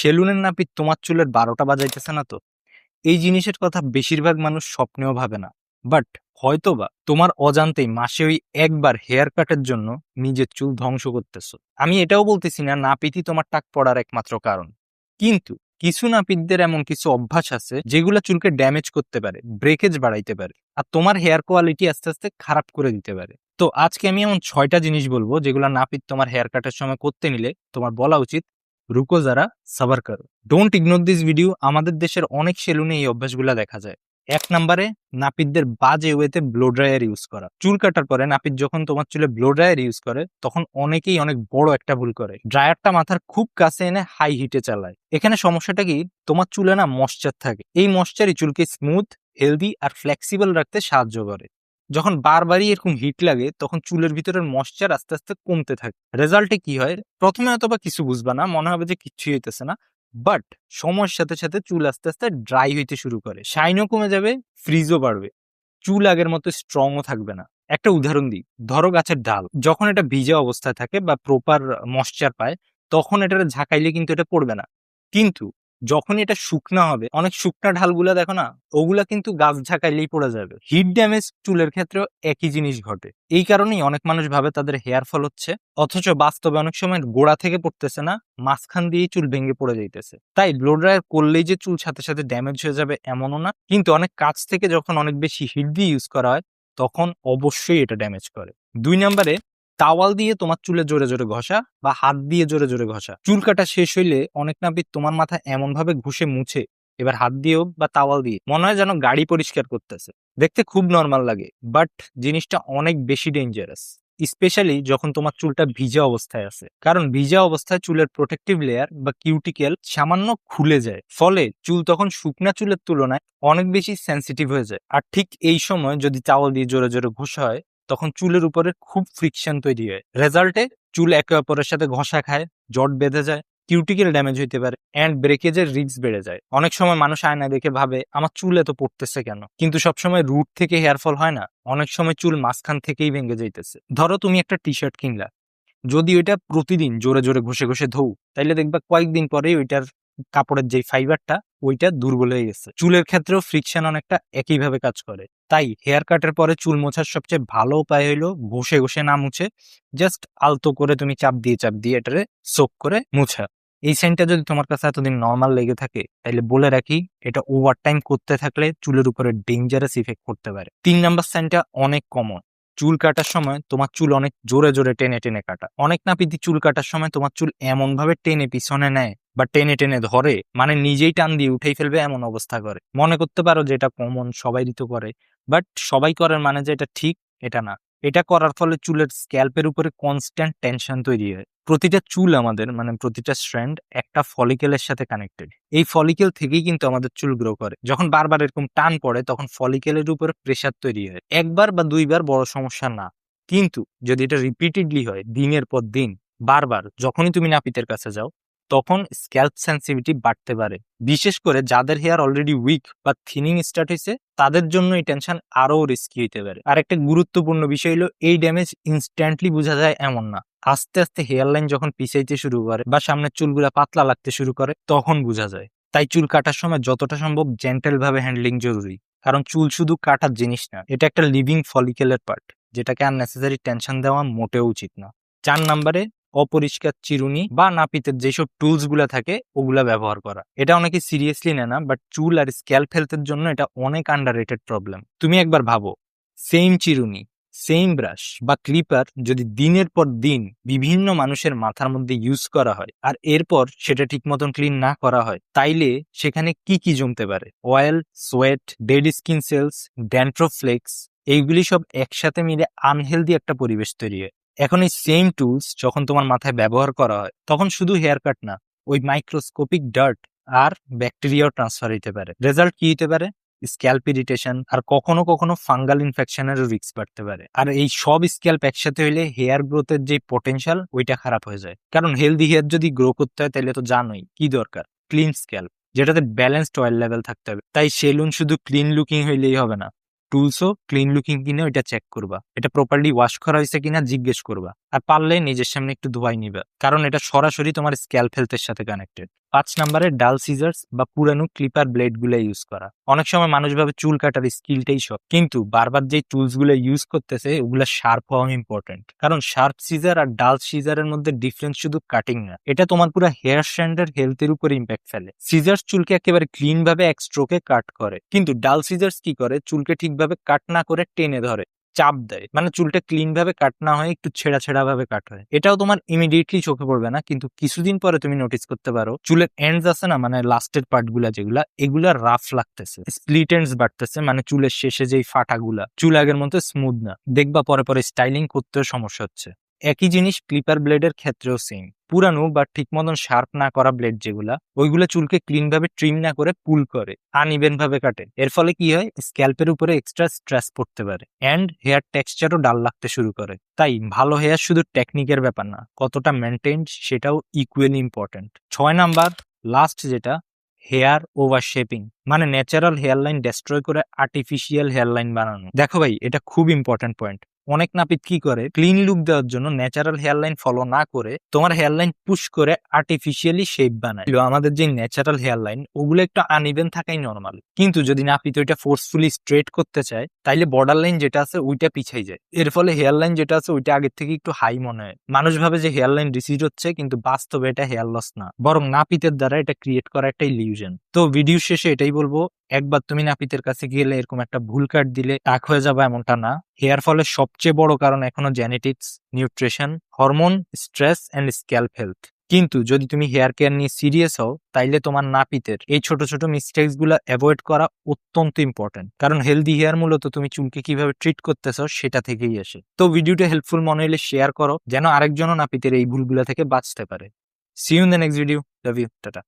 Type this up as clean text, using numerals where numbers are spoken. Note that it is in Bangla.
সেলুনের নাপিত তোমার চুলের 12টা বাজাইতেছে না তো? এই জিনিসের কথা বেশিরভাগ মানুষ স্বপ্নেও ভাবে না। বাট হয়তোবা তোমার অজান্তেই মাসে ওই একবার হেয়ার কাটের জন্য নিজের চুল ধ্বংস করতেছো। আমি এটাও বলতেছি না নাপিতই তোমার টাক পড়ার একমাত্র কারণ, কিন্তু কিছু নাপিতদের এমন কিছু অভ্যাস আছে যেগুলো চুলকে ড্যামেজ করতে পারে, ব্রেকেজ বাড়াইতে পারে, আর তোমার হেয়ার কোয়ালিটি আস্তে আস্তে খারাপ করে দিতে পারে। তো আজকে আমি এমন 6টা জিনিস বলবো যেগুলো নাপিত তোমার হেয়ার কাটের সময় করতে নিলে তোমার বলা উচিত রুকো যারা সাবার করো। Don't ignore this video. আমাদের দেশের অনেক সেলুনে এই অভ্যাসগুলো দেখা যায়। 1 নম্বরে, নাপিতদের বাজে ওয়েতে ব্লো ড্রায়ার ইউজ করা। চুল কাটার পরে নাপিত যখন তোমার চুলে ব্লো ড্রায়ার ইউজ করে তখন অনেকেই অনেক বড় একটা ভুল করে, ড্রায়ারটা মাথার খুব কাছে এনে হাই হিটে চালায়। এখানে সমস্যাটা কি, তোমার চুলে না ময়েশ্চার থাকে, এই ময়েশ্চারই চুলকে স্মুথ, হেলদি আর ফ্লেক্সিবল রাখতে সাহায্য করে। যখন বারবারই এরকম হিট লাগে তখন চুলের ভিতরের ময়েশ্চার আস্তে আস্তে কমতে থাকে। রেজাল্টে কি হয়, প্রথমে হয়তোবা কিছু বুঝবা না, মনে হবে যে কিচ্ছুই হইতেছে না, বাট সময়ের সাথে সাথে চুল আস্তে আস্তে ড্রাই হইতে শুরু করে, শাইনও কমে যাবে, ফ্রিজও বাড়বে, চুল আগের মতো স্ট্রংও থাকবে না। একটা উদাহরণ দিই, ধরো গাছের ডাল যখন এটা ভিজে অবস্থায় থাকে বা প্রপার ময়েশ্চার পায় তখন এটা ঝাঁকাইলে কিন্তু এটা পড়বে না, কিন্তু যখন এটা শুকনা হবে, অনেক শুকনা ঢালগুলা দেখো না, ওগুলা কিন্তু গাছ ঝাঁকাইলেই পড়ে যাবে। হিট ড্যামেজ চুলের ক্ষেত্রেও একই জিনিস ঘটে। এই কারণেই অনেক মানুষ ভাবে তাদের হেয়ার ফল হচ্ছে, অথচ বাস্তবে অনেক সময় গোড়া থেকে পড়তেছে না, মাঝখান দিয়েই চুল ভেঙে পড়ে যাইতেছে। তাই ব্লো ড্রায়ার করলেই যে চুল সাথে সাথে ড্যামেজ হয়ে যাবে এমনও না, কিন্তু অনেক কাছ থেকে যখন অনেক বেশি হিট দিয়ে ইউজ করা হয় তখন অবশ্যই এটা ড্যামেজ করে। 2 নম্বরে, তাওয়াল দিয়ে তোমার চুলে জোরে জোরে ঘষা বা হাত দিয়ে জোরে জোরে ঘষা। চুল কাটা শেষ হইলে অনেক নাপিত তোমার মাথা এমন ভাবে ঘষে মুছে, এবার হাত দিয়েও বা তাওয়াল দিয়ে, মনে হয় যেন গাড়ি পরিষ্কার করতেছে। দেখতে খুব নর্মাল লাগে, বাট জিনিসটা অনেক বেশি ডেঞ্জারাস, স্পেশালি যখন তোমার চুলটা ভিজা অবস্থায় আছে। কারণ ভিজা অবস্থায় চুলের প্রোটেক্টিভ লেয়ার বা কিউটিকেল সামান্য খুলে যায়, ফলে চুল তখন শুকনা চুলের তুলনায় অনেক বেশি সেন্সিটিভ হয়ে যায়। আর ঠিক এই সময় যদি তাওয়াল দিয়ে জোরে জোরে ঘষা হয় তখন চুলের উপরে খুব ফ্রিকশন তৈরি হয়। রেজাল্টে চুল একে অপরের সাথে ঘষা খায়, জট বেঁধে যায়, কিউটিকেল ড্যামেজ হইতে পারে, অ্যান্ড ব্রেকেজের রিস্ক বেড়ে যায়। অনেক সময় মানুষ আয়নায় দেখে ভাবে আমার চুল এত পড়তেছে কেন, কিন্তু সবসময় রুট থেকে হেয়ার ফল হয় না, অনেক সময় চুল মাঝখান থেকেই ভেঙে যাইতেছে। ধরো তুমি একটা টি শার্ট কিনলা, যদি ওইটা প্রতিদিন জোরে জোরে ঘষে ঘষে ধোও তাইলে দেখবা কয়েকদিন পরেই ওইটার কাপড়ের যে ফাইবারটা ওইটা দুর্বল হয়ে গেছে। চুলের ক্ষেত্রেও ফ্রিকশন অনেকটা একইভাবে কাজ করে। তাই হেয়ার কাটের পরে চুল মোছার সবচেয়ে ভালো উপায় হলো ঘষে ঘষে না মুছে জাস্ট আলতো করে তুমি চাপ দিয়ে এটারে সোক করে মুছা। এই সাইনটা যদি তোমার কাছে এতদিন নর্মাল লেগে থাকে তাহলে বলে রাখি, এটা ওভার টাইম করতে থাকলে চুলের উপরে ডেঞ্জারাস ইফেক্ট করতে পারে। 3 নম্বর সাইনটা অনেক কমন, চুল কাটার সময় তোমার চুল অনেক জোরে জোরে টেনে টেনে কাটা। অনেক নাপিতই চুল কাটার সময় তোমার চুল এমন ভাবে টেনে পিছনে নেয় বা টেনে টেনে ধরে, মানে নিজেই টান দিয়ে উঠেই ফেলবে এমন অবস্থা করে। মনে করতে পারো যে এটা কমন, সবাই তো করে, বাট সবাই করার মানে যে এটা ঠিক এটা না। এটা করার ফলে চুলের স্ক্যাল্পের উপরে কনস্ট্যান্ট টেনশন তৈরি হয়। প্রতিটা চুল আমাদের, মানে প্রতিটা স্ট্র্যান্ড একটা ফলিকেলের সাথে কানেক্টেড। এই ফলিকেল থেকেই কিন্তু আমাদের চুল গ্রো করে। যখন বারবার এরকম টান পড়ে তখন ফলিকেলের উপরে প্রেসার তৈরি হয়। একবার বা দুইবার বড় সমস্যা না, কিন্তু যদি এটা রিপিটেডলি হয় দিনের পর দিন, বারবার, যখনই তুমি নাপিতের কাছে যাও তখন স্ক্যাল্প সেন্সিটিভিটি বাড়তে পারে। বিশেষ করে যাদের হেয়ার অলরেডি উইক বা থিনিং স্টার্ট হয়েছে তাদের জন্য এই টেনশন আরো রিস্কি হইতে পারে। আর একটা গুরুত্বপূর্ণ বিষয় হলো, এই ড্যামেজ ইনস্ট্যান্টলি বোঝা যায় এমন না, আস্তে আস্তে হেয়ার লাইন যখন পিছাইতে শুরু করে বা সামনের চুলগুলা পাতলা লাগতে শুরু করে তখন বোঝা যায়। তাই চুল কাটার সময় যতটা সম্ভব জেন্টেল ভাবে হ্যান্ডলিং জরুরি, কারণ চুল শুধু কাটার জিনিস না, এটা একটা লিভিং ফলিকেলের পার্ট, যেটাকে আননেসেসারি টেনশন দেওয়া মোটেও উচিত না। 4 নম্বরে, অপরিষ্কার চিরুনি বা নাপিতের যেসব টুলস গুলা থাকে ওগুলা ব্যবহার করা। এটা অনেকে সিরিয়াসলি নেয় না, বাট চুল আর স্ক্যাল্প হেলথের জন্য এটা অনেক আন্ডাররেটেড প্রবলেম। তুমি একবার ভাবো, সেম চিরুনি, সেম ব্রাশ বা ক্লিপার যদি দিনের পর দিন বিভিন্ন মানুষের মাথার মধ্যে ইউজ করা হয় আর এরপর সেটা ঠিক মতন ক্লিন না করা হয়, তাইলে সেখানে কি কি জমতে পারে? Oil, sweat, dead skin cells, dandruff flakes, এইগুলি সব একসাথে মিলে আনহেলদি একটা পরিবেশ তৈরি হয়। এখন এই সেম টুলস যখন তোমার মাথায় ব্যবহার করা হয় তখন শুধু হেয়ার কাট না, ওই মাইক্রোস্কোপিক ডার্ট আর ব্যাকটেরিয়াও ট্রান্সফার হইতে পারে। রেজাল্ট কি হতে পারে? স্ক্যাল্প ইরিটেশন আর কখনো কখনো ফাঙ্গাল ইনফেকশনেরও রিস্ক বাড়তে পারে। আর এই সব স্ক্যাল্প একসাথে হইলে হেয়ার গ্রোথের যে পটেনশিয়াল ওইটা খারাপ হয়ে যায়। কারণ হেলদি হেয়ার যদি গ্রো করতে হয় তাহলে তো জানোই কি দরকার, ক্লিন স্ক্যাল্প, যেটাতে ব্যালেন্সড অয়েল লেভেল থাকতে হবে। তাই সেলুন শুধু ক্লিন লুকিং হইলেই হবে না, টুলসও ক্লিন লুকিং কিনে ওইটা চেক করবা, এটা প্রপারলি ওয়াশ করা হয়েছে কিনা জিজ্ঞেস করবা, আর পারলে নিজের সামনে একটু ধোয়াই নিবা, কারণ এটা সরাসরি তোমার স্ক্যাল্প হেলথের সাথে কানেক্টেড। 5 নম্বরে ডাল সিজার্স বা পুরানো ক্লিপার ব্লেড গুলো ইউজ করা। অনেক সময় মানুষ ভাবে চুল কাটার স্কিলটাই সব, কিন্তু বারবার যে টুলস গুলো ইউজ করতেছে ওগুলা শার্প হওয়া ইম্পর্টেন্ট। কারণ শার্প সিজার আর ডাল সিজারের মধ্যে ডিফারেন্স শুধু কাটিং না, এটা তোমার পুরো হেয়ার স্ট্যান্ডের হেলথের উপর ইম্প্যাক্ট ফেলে। সিজার্স চুলকে একেবারে ক্লিন ভাবে এক স্ট্রোকে কাট করে, কিন্তু ডাল সিজার্স কি করে, চুলকে ঠিকভাবে কাট না করে টেনে ধরে, চাপ দেয়, মানে চুলটা ক্লিন ভাবে কাট না হয় একটু ছেঁড়া ছেঁড়া ভাবে কাট হয়। এটাও তোমার ইমিডিয়েটলি চোখে পড়বে না, কিন্তু কিছুদিন পরে তুমি নোটিস করতে পারো চুলের এন্ডস আছে না, মানে লাস্টের পার্ট গুলা যেগুলা, এগুলা রাফ লাগতেছে, স্প্লিট এন্ডস বাড়তেছে, মানে চুলের শেষে যেই ফাটাগুলা, চুল আগের মতো স্মুথ না। দেখবা পরে পরে স্টাইলিং করতেও সমস্যা হচ্ছে। একই জিনিস ক্লিপার ব্লেডের ক্ষেত্রেও সেম। পুরানো বা ঠিক মতন শার্প না করা ব্লেড যেগুলা, ওইগুলা চুলকে ক্লিন ভাবে ট্রিম না করে পুল করে, আনইভেন ভাবে কাটে। এর ফলে কি হয়, স্ক্যাল্পের উপরে এক্সট্রা স্ট্রেস পড়তে পারে এন্ড হেয়ার টেক্সচারও ডাল লাগতে শুরু করে। তাই ভালো হেয়ার শুধু টেকনিকের ব্যাপার না, কতটা মেনটেন্ড সেটাও ইকুয়ালি ইম্পর্টেন্ট। 6 নাম্বার লাস্ট যেটা, হেয়ার ওভার শেপিং, মানে ন্যাচারাল হেয়ার লাইন ডেস্ট্রয় করে আর্টিফিশিয়াল হেয়ার লাইন বানানো। দেখো ভাই, এটা খুব ইম্পর্টেন্ট পয়েন্ট। অনেক নাপিত কি করে, ক্লিন লুক দেওয়ার জন্য ন্যাচারাল হেয়ার লাইন ফলো না করে তোমার হেয়ার লাইন পুশ করে আর্টিফিশিয়ালি শেপ বানায়। আমাদের যে ন্যাচারাল হেয়ার লাইন ওগুলো একটু আনইভেন থাকাই নর্মাল, কিন্তু যদি নাপিত ওইটা ফোর্সফুলি স্ট্রেট করতে চায় তাইলে বর্ডার লাইন যেটা আছে ওইটা পিছাই যায়। এর ফলে হেয়ার লাইন যেটা আছে ওইটা আগের থেকে একটু হাই মনে হয়। মানুষ ভাবে যে হেয়ার লাইন রিসিড হচ্ছে, কিন্তু বাস্তবে এটা হেয়ার লস না, বরং নাপিতের দ্বারা এটা ক্রিয়েট করা একটা ইলিউশন। তো ভিডিও শেষে এটাই বলবো, একবার তুমি নাপিতের কাছে গেলে এরকম একটা ভুল কাট দিলে টাক হয়ে যাবে এমনটা না। হেয়ার ফলের সবচেয়ে বড় কারণ এখনো genetics, nutrition, hormone, stress and scalp health. কিন্তু যদি তুমি হেয়ার কেয়ার নিয়ে সিরিয়াস হও, তাইলে তোমার নাপিতের এই ছোট ছোট মিস্টেকস গুলো অ্যাভয়েড করা অত্যন্ত ইম্পর্টেন্ট। কারণ হেলদি হেয়ার মূলত তুমি চুলকে কিভাবে ট্রিট করতেছো সেটা থেকেই আসে। তো ভিডিওটা হেল্পফুল মনে হলে শেয়ার করো, যেন আরেকজনও নাপিতের এই ভুলগুলো থেকে বাঁচতে পারে। See you in the next video. Love you, tata.